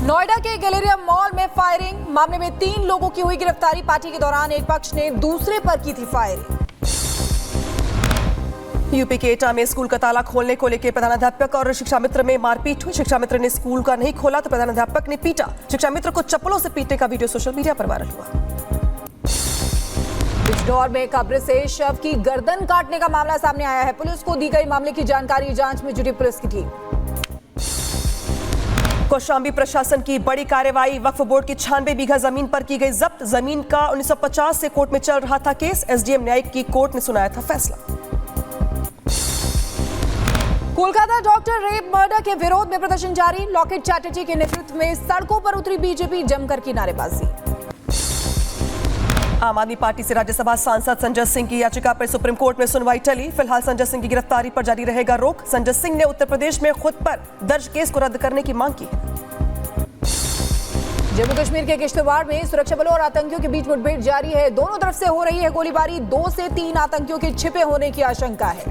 नोएडा के Galleria mall में firing मामले में 3 लोगों की हुई गिरफ्तारी। पार्टी के दौरान एक पक्ष ने दूसरे पर की थी फायरिंग। यूपी के एटा में स्कूल का ताला खोलने को लेकर प्रधानाध्यापक और शिक्षा मित्र में मारपीट हुई। शिक्षा मित्र ने स्कूल का नहीं खोला तो प्रधानाध्यापक ने पीटा। शिक्षा मित्र को चप्पलों से पीटने का वीडियो सोशल मीडिया पर वायरल हुआ। बिजनौर में कब्र से शव की गर्दन काटने का मामला सामने आया है। पुलिस को दी गई मामले की जानकारी, जांच में जुटी पुलिस की टीम। कौशांबी प्रशासन की बड़ी कार्रवाई, वक्फ बोर्ड की 96 बीघा जमीन पर की गई जब्त। जमीन का 1950 से कोर्ट में चल रहा था केस। एसडीएम न्यायिक की कोर्ट ने सुनाया था फैसला। कोलकाता डॉक्टर रेप मर्डर के विरोध में प्रदर्शन जारी। लॉकेट चैटर्जी के नेतृत्व में सड़कों पर उतरी बीजेपी, जमकर की नारेबाजी। आम आदमी पार्टी से राज्यसभा सांसद संजय सिंह की याचिका पर सुप्रीम कोर्ट में सुनवाई टली। फिलहाल संजय सिंह की गिरफ्तारी पर जारी रहेगा रोक। संजय सिंह ने उत्तर प्रदेश में खुद पर दर्ज केस को रद्द करने की मांग की है। जम्मू कश्मीर के किश्तवाड़ में सुरक्षा बलों और आतंकियों के बीच मुठभेड़ जारी है। दोनों तरफ से हो रही है गोलीबारी। 2 से 3 आतंकियों के छिपे होने की आशंका है।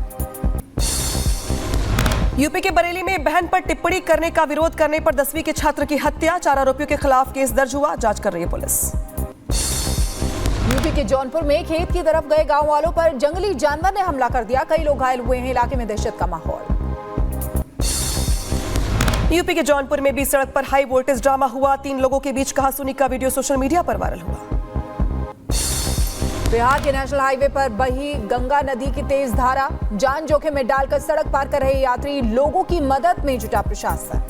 यूपी के बरेली में बहन पर टिप्पणी करने का विरोध करने पर 10वीं के छात्र की हत्या। 4 आरोपियों के खिलाफ केस दर्ज हुआ, जांच कर रही है पुलिस। यूपी के जौनपुर में खेत की तरफ गए गांव वालों पर जंगली जानवर ने हमला कर दिया। कई लोग घायल हुए हैं। इलाके में दहशत का माहौल। यूपी के जौनपुर में भी सड़क पर हाई वोल्टेज ड्रामा हुआ। 3 लोगों के बीच कहासुनी का वीडियो सोशल मीडिया पर वायरल हुआ। बिहार के नेशनल हाईवे पर बही गंगा नदी की तेज धारा, जान जोखिम में डालकर सड़क पार कर रहे यात्री। लोगों की मदद में जुटा प्रशासन।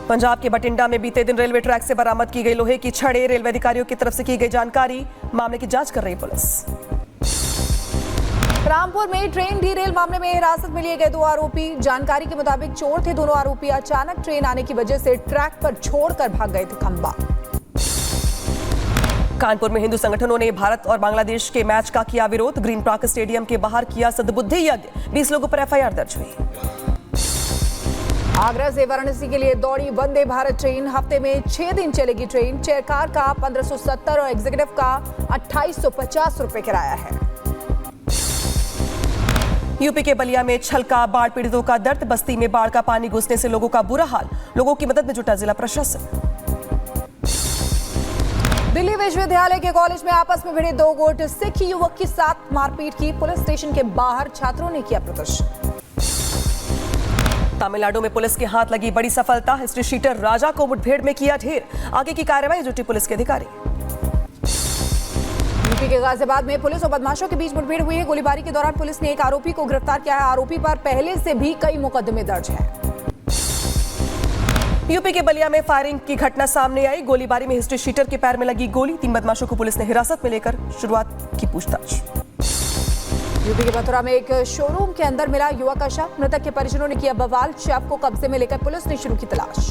पंजाब के बठिंडा में बीते दिन रेलवे ट्रैक से बरामद की गई लोहे की छड़ें। रेलवे अधिकारियों की तरफ से की गई जानकारी, मामले की जांच कर रही पुलिस। रामपुर में ट्रेन डीरेल मामले में हिरासत में लिए गए 2 आरोपी। जानकारी के मुताबिक चोर थे दोनों आरोपी। अचानक ट्रेन आने की वजह से ट्रैक पर छोड़कर भाग गए थे खंबा। कानपुर में हिंदू संगठनों ने भारत और बांग्लादेश के मैच का किया विरोध। ग्रीन पार्क स्टेडियम के बाहर किया सद्बुद्धि यज्ञ। 20 लोगों पर एफआईआर दर्ज हुई। आगरा से वाराणसी के लिए दौड़ी वंदे भारत ट्रेन। हफ्ते में 6 दिन चलेगी ट्रेन। चेयर कार का 1570 और एग्जीक्यूटिव का 2850 रुपए किराया है। यूपी के बलिया में छलका, बाढ़ पीड़ितों का दर्द। बस्ती में बाढ़ का पानी घुसने से लोगों का बुरा हाल। लोगों की मदद में जुटा जिला प्रशासन। दिल्ली विश्वविद्यालय के कॉलेज में आपस में भिड़े 2 गुट। सिख युवक के साथ मारपीट की। पुलिस स्टेशन के बाहर छात्रों ने किया प्रदर्शन। तमिलनाडु में पुलिस के हाथ लगी बड़ी सफलता। हिस्ट्री शीटर राजा को मुठभेड़ में किया ढेर। आगे की कार्रवाई जुटी पुलिस के अधिकारी। यूपी के गाजियाबाद में पुलिस और बदमाशों के बीच मुठभेड़ हुई है। गोलीबारी के दौरान पुलिस ने एक आरोपी को गिरफ्तार किया है। आरोपी पर पहले से भी कई मुकदमे दर्ज हैं। यूपी के बलिया में फायरिंग की घटना सामने आई। गोलीबारी में हिस्ट्री शीटर के पैर में लगी गोली। 3 बदमाशों को पुलिस ने हिरासत में लेकर शुरुआत की पूछताछ। यूपी के मथुरा में एक शोरूम के अंदर मिला युवक का शव। मृतक के परिजनों ने किया बवाल। शव को कब्जे में लेकर पुलिस ने शुरू की तलाश।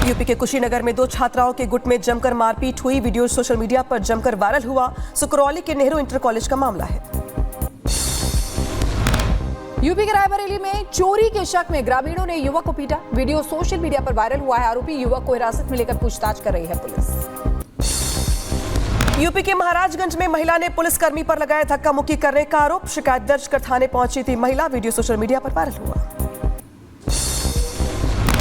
यूपी के कुशीनगर में 2 छात्राओं के गुट में जमकर मारपीट हुई। वीडियो सोशल मीडिया पर जमकर वायरल हुआ। सुकरौली के नेहरू इंटर कॉलेज का मामला है। यूपी के रायबरेली में चोरी के शक में ग्रामीणों ने युवक को पीटा। वीडियो सोशल मीडिया पर वायरल हुआ है। आरोपी युवक को हिरासत में लेकर पूछताछ कर रही है पुलिस। यूपी के महाराजगंज में महिला ने पुलिसकर्मी पर लगाया धक्का मुक्की करने का आरोप। शिकायत दर्ज कर थाने पहुंची थी महिला। वीडियो सोशल मीडिया पर वायरल हुआ।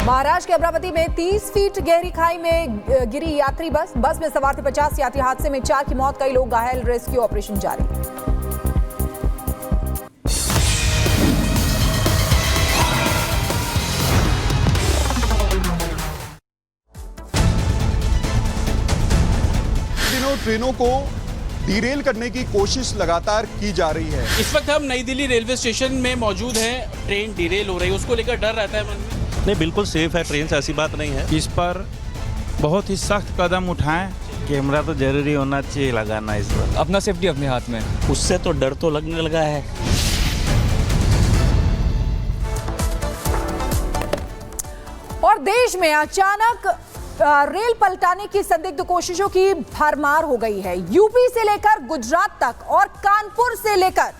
महाराष्ट्र के अमरावती में 30 फीट गहरी खाई में गिरी यात्री बस। बस में सवार थे 50 यात्री। हादसे में 4 की मौत, कई लोग घायल। रेस्क्यू ऑपरेशन जारी। ट्रेनों को डीरेल करने की कोशिश लगातार की जा रही है। इस वक्त हम नई दिल्ली रेलवे स्टेशन में मौजूद हैं। ट्रेन डीरेल हो रही है, उसको लेकर डर रहता है मन में? नहीं, बिल्कुल सेफ है ट्रेन से, ऐसी बात नहीं है। इस पर बहुत ही सख्त कदम उठाएं। कैमरा तो जरूरी होना चाहिए लगाना इस पर। अपना सेफ्टी अपने हाथ में। उससे तो डर तो लगने लगा है। और देश में अचानक रेल पलटाने की संदिग्ध कोशिशों की भरमार हो गई है। यूपी से लेकर गुजरात तक और कानपुर से लेकर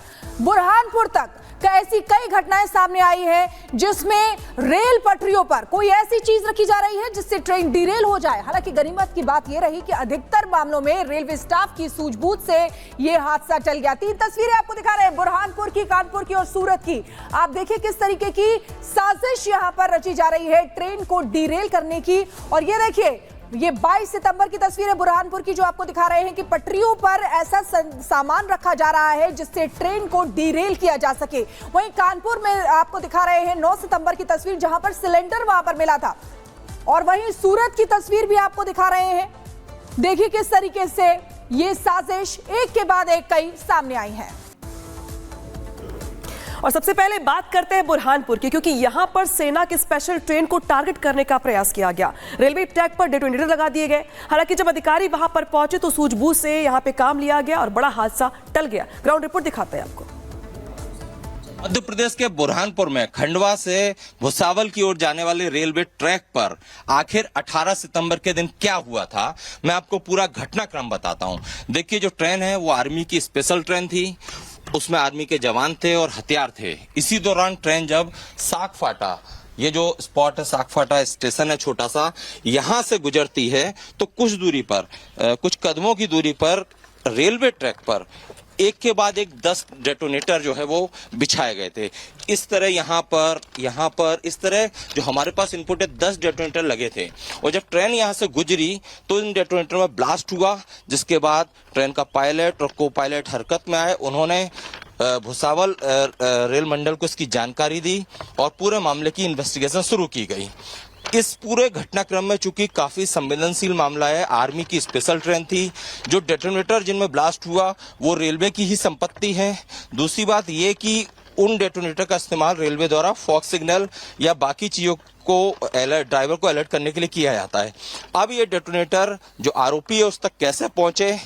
बुरहानपुर तक ऐसी कई घटनाएं सामने आई है जिसमें रेल पटरियों पर कोई ऐसी चीज रखी जा रही है जिससे ट्रेन डिरेल हो जाए। हालांकि गनीमत की बात यह रही कि अधिकतर मामलों में रेलवे स्टाफ की सूझबूझ से यह हादसा टल गया। 3 तस्वीरें आपको दिखा रहे हैं, बुरहानपुर की, कानपुर की और सूरत की। आप देखिए किस तरीके की साजिश यहां पर रची जा रही है ट्रेन को डिरेल करने की। और ये देखिए, ये 22 सितंबर की तस्वीर है बुरहानपुर की, जो आपको दिखा रहे हैं कि पटरियों पर ऐसा सामान रखा जा रहा है जिससे ट्रेन को डिरेल किया जा सके। वहीं कानपुर में आपको दिखा रहे हैं 9 सितंबर की तस्वीर, जहां पर सिलेंडर वहां पर मिला था। और वहीं सूरत की तस्वीर भी आपको दिखा रहे हैं। देखिए किस तरीके से ये साजिश एक के बाद एक कई सामने आई है। और सबसे पहले बात करते हैं बुरहानपुर की, क्योंकि यहां पर सेना की स्पेशल ट्रेन को टारगेट करने का प्रयास किया गया। रेलवे ट्रैक पर डेटोनेटर लगा दिए गए। हालांकि जब अधिकारी वहां पर पहुंचे तो सूझबूझ से यहां पे काम लिया गया और बड़ा हादसा टल गया। ग्राउंड रिपोर्ट दिखाते हैं आपको। मध्य प्रदेश के बुरहानपुर में खंडवा से भुसावल की ओर जाने वाले रेलवे ट्रैक पर आखिर 18 सितंबर के दिन क्या हुआ था, मैं आपको पूरा घटनाक्रम बताता हूं। देखिए, जो ट्रेन है वो आर्मी की स्पेशल ट्रेन थी, उसमें आर्मी के जवान थे और हथियार थे। इसी दौरान ट्रेन जब सागफाटा, ये जो स्पॉट है सागफाटा स्टेशन है छोटा सा, यहां से गुजरती है तो कुछ दूरी पर, कुछ कदमों की दूरी पर रेलवे ट्रैक पर एक के बाद एक 10 डेटोनेटर जो है वो बिछाए गए थे। इस तरह यहाँ पर इस तरह जो हमारे पास इनपुट है 10 डेटोनेटर लगे थे। और जब ट्रेन यहाँ से गुजरी तो इन डेटोनेटर में ब्लास्ट हुआ, जिसके बाद ट्रेन का पायलट और को पायलट हरकत में आए। उन्होंने भुसावल रेल मंडल को इसकी जानकारी दी और पूरे मामले की इन्वेस्टिगेशन शुरू की गई। इस पूरे घटनाक्रम में चूंकि काफी संवेदनशील मामला है, आर्मी की स्पेशल ट्रेन थी, जो डेटोनेटर जिनमें ब्लास्ट हुआ वो रेलवे की ही संपत्ति है। दूसरी बात ये कि उन डेटोनेटर का इस्तेमाल रेलवे द्वारा फॉग सिग्नल या बाकी चीजों को ड्राइवर को अलर्ट करने के लिए किया जाता है। अब ये डेटोनेटर जो आरोपी है उस तक कैसे पहुंचे,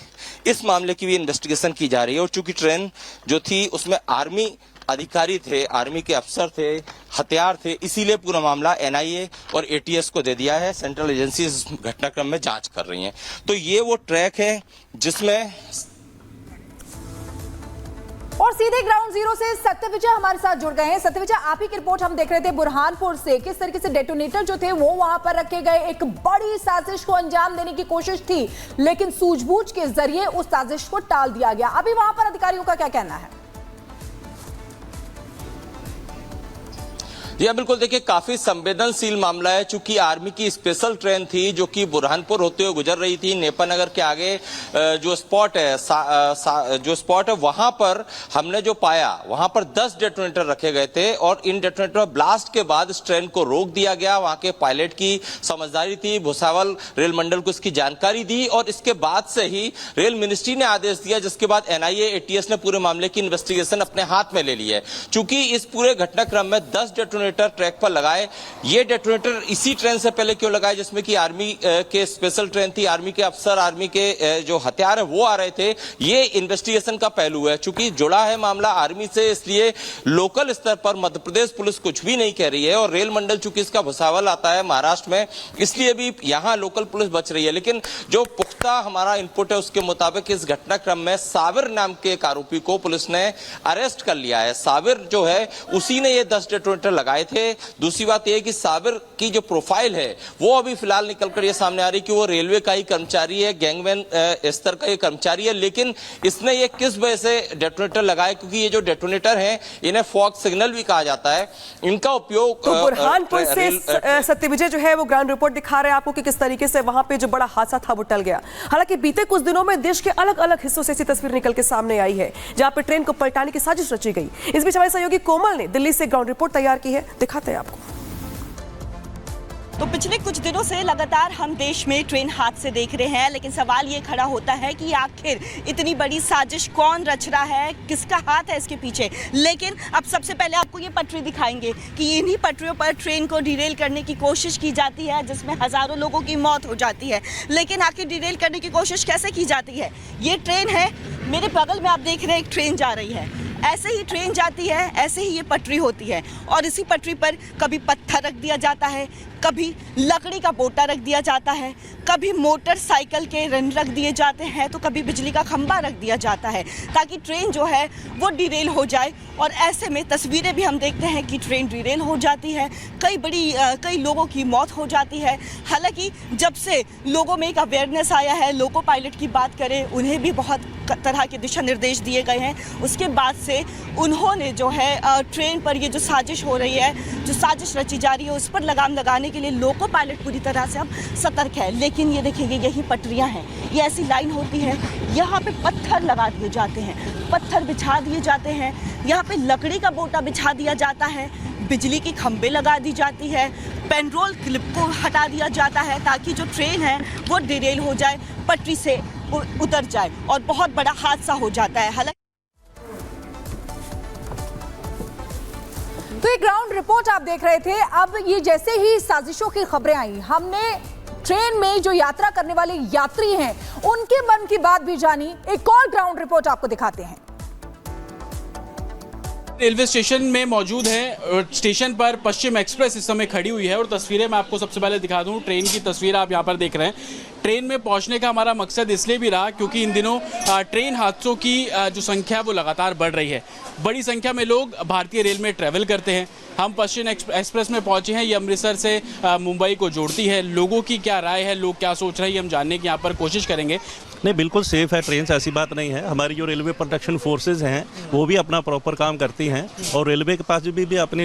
इस मामले की भी इन्वेस्टिगेशन की जा रही है। और चूंकि ट्रेन जो थी उसमें आर्मी अधिकारी थे, आर्मी के अफसर थे, हथियार थे, इसीलिए पूरा मामला एनआईए और एटीएस को दे दिया है। सेंट्रल एजेंसी इस घटनाक्रम में जांच कर रही हैं। तो ये वो ट्रैक है जिसमें। और सीधे ग्राउंड जीरो से सत्यविजय हमारे साथ जुड़ गए हैं। सत्यविजय, आप ही की रिपोर्ट हम देख रहे थे बुरहानपुर से, किस तरीके से डेटोनेटर जो थे वो वहां पर रखे गए। एक बड़ी साजिश को अंजाम देने की कोशिश थी, लेकिन सूझबूझ के जरिए उस साजिश को टाल दिया गया। अभी वहां पर अधिकारियों का क्या कहना है? जी बिल्कुल, देखिए काफी संवेदनशील मामला है। चूंकि आर्मी की स्पेशल ट्रेन थी जो कि बुरहानपुर होते हुए गुजर रही थी, नेपानगर के आगे जो स्पॉट है वहां पर हमने जो पाया वहां पर 10 डेटोनेटर रखे गए थे। और इन डेटोनेटर ब्लास्ट के बाद इस ट्रेन को रोक दिया गया। वहां के पायलट की समझदारी थी, भुसावल रेल मंडल को इसकी जानकारी दी और इसके बाद से ही रेल मिनिस्ट्री ने आदेश दिया, जिसके बाद एनआईए एटीएस ने पूरे मामले की इन्वेस्टिगेशन अपने हाथ में ले ली है। चूंकि इस पूरे घटनाक्रम में 10 डेटोनेटर ट्रैक पर लगाए। ये डेटोनेटर इसी ट्रेन से पहले क्यों लगाए जिसमें कि आर्मी के स्पेशल ट्रेन थी, आर्मी के अफसर, आर्मी के जो हथियार है वो आ रहे थे, ये इन्वेस्टिगेशन का पहलू है। चूंकि जुड़ा है मामला आर्मी से, इसलिए लोकल स्तर पर मध्य प्रदेश पुलिस कुछ भी नहीं कह रही है। और रेल मंडल चूंकि इसका भुसावल आता है महाराष्ट्र में, इसलिए भी यहाँ लोकल पुलिस बच रही है। लेकिन जो पुख्ता हमारा इनपुट है उसके मुताबिक इस घटनाक्रम में साबिर नाम के एक आरोपी को पुलिस ने अरेस्ट कर लिया है। साबिर जो है उसी ने ये 10 डेटोनेटर लगाए थे। दूसरी बात यह कि साबिर की जो प्रोफाइल है वो अभी फिलहाल निकलकर ये सामने आ रही कि वो रेलवे का ही कर्मचारी है, गैंगमैन स्तर का ये कर्मचारी है। लेकिन इसने ये किस वजह से डेटोनेटर लगाए, क्योंकि ये जो डेटोनेटर हैं इन्हें फॉग सिग्नल भी कहा जाता है। इनका उपयोग तो बुरहानपुर से सत्यविजय जो है वो ग्राउंड रिपोर्ट दिखा रहे हैं आपको कि किस तरीके से वहां पे जो बड़ा हादसा था वो टल गया। हालांकि बीते कुछ दिनों में देश के अलग अलग हिस्सों से ऐसी तस्वीर निकल के सामने आई है जहां पे ट्रेन को पलटाने की साजिश रची गई। इस बीच हमारे सहयोगी कोमल ने दिल्ली से ग्राउंड रिपोर्ट तैयार की है, दिखाते हैं आपको। तो पिछले कुछ दिनों से लगातार हम देश में ट्रेन हादसे देख रहे हैं, लेकिन सवाल ये खड़ा होता है कि आखिर इतनी बड़ी साजिश कौन रच रहा है, किसका हाथ है इसके पीछे। लेकिन अब सबसे पहले आपको ये पटरी दिखाएंगे कि इन्हीं पटरियों पर ट्रेन को डिरेल करने की कोशिश की जाती है, जिसमें हजारों लोगों की मौत हो जाती है। लेकिन आखिर डिरेल करने की कोशिश कैसे की जाती है? ये ट्रेन है, मेरे बगल में आप देख रहे हैं एक ट्रेन जा रही है। ऐसे ही ट्रेन जाती है, ऐसे ही ये पटरी होती है और इसी पटरी पर कभी पत्थर रख दिया जाता है, कभी लकड़ी का बोटा रख दिया जाता है, कभी मोटरसाइकिल के रन रख दिए जाते हैं, तो कभी बिजली का खंभा रख दिया जाता है ताकि ट्रेन जो है वो डिरेल हो जाए। और ऐसे में तस्वीरें भी हम देखते हैं कि ट्रेन डिरेल हो जाती है, कई लोगों की मौत हो जाती है। हालांकि जब से लोगों में एक अवेयरनेस आया है, लोको पायलट की बात करें, उन्हें भी बहुत तरह के दिशा निर्देश दिए गए हैं। उसके बाद से उन्होंने जो है ट्रेन पर ये जो साजिश हो रही है, जो साजिश रची जा रही है, उस पर लगाम लगाने के लिए लोको पायलट पूरी तरह से अब सतर्क है। लेकिन ये देखिए, यही पटरियां हैं, ये ऐसी लाइन होती है, यहाँ पे पत्थर लगा दिए जाते हैं, पत्थर बिछा दिए जाते हैं, यहाँ पे लकड़ी का बोटा बिछा दिया जाता है, बिजली की खंभे लगा दी जाती है, पेट्रोल क्लिप को हटा दिया जाता है ताकि जो ट्रेन है वो डिरेल हो जाए, पटरी से उतर जाए और बहुत बड़ा हादसा हो जाता है। हालांकि तो ये ग्राउंड रिपोर्ट आप देख रहे थे। अब ये जैसे ही साजिशों की खबरें आई, हमने ट्रेन में जो यात्रा करने वाले यात्री हैं उनके मन की बात भी जानी। एक और ग्राउंड रिपोर्ट आपको दिखाते हैं। रेलवे स्टेशन में मौजूद है। स्टेशन पर पश्चिम एक्सप्रेस इस समय खड़ी हुई है और तस्वीरें मैं आपको सबसे पहले दिखा दूं। ट्रेन की तस्वीर आप यहां पर देख रहे हैं। ट्रेन में पहुंचने का हमारा मकसद इसलिए भी रहा क्योंकि इन दिनों ट्रेन हादसों की जो संख्या वो लगातार बढ़ रही है। बड़ी संख्या में लोग भारतीय रेल में ट्रैवल करते हैं। हम पश्चिम एक्सप्रेस में पहुंचे हैं। ये अमृतसर से मुंबई को जोड़ती है। लोगों की क्या राय है, लोग क्या सोच रहे हैं, हम जानने की यहाँ पर कोशिश करेंगे। नहीं, बिल्कुल सेफ है ट्रेन, ऐसी बात नहीं है। हमारी जो रेलवे प्रोटेक्शन फोर्सेज हैं वो भी अपना प्रॉपर काम करती हैं और रेलवे के पास भी अपनी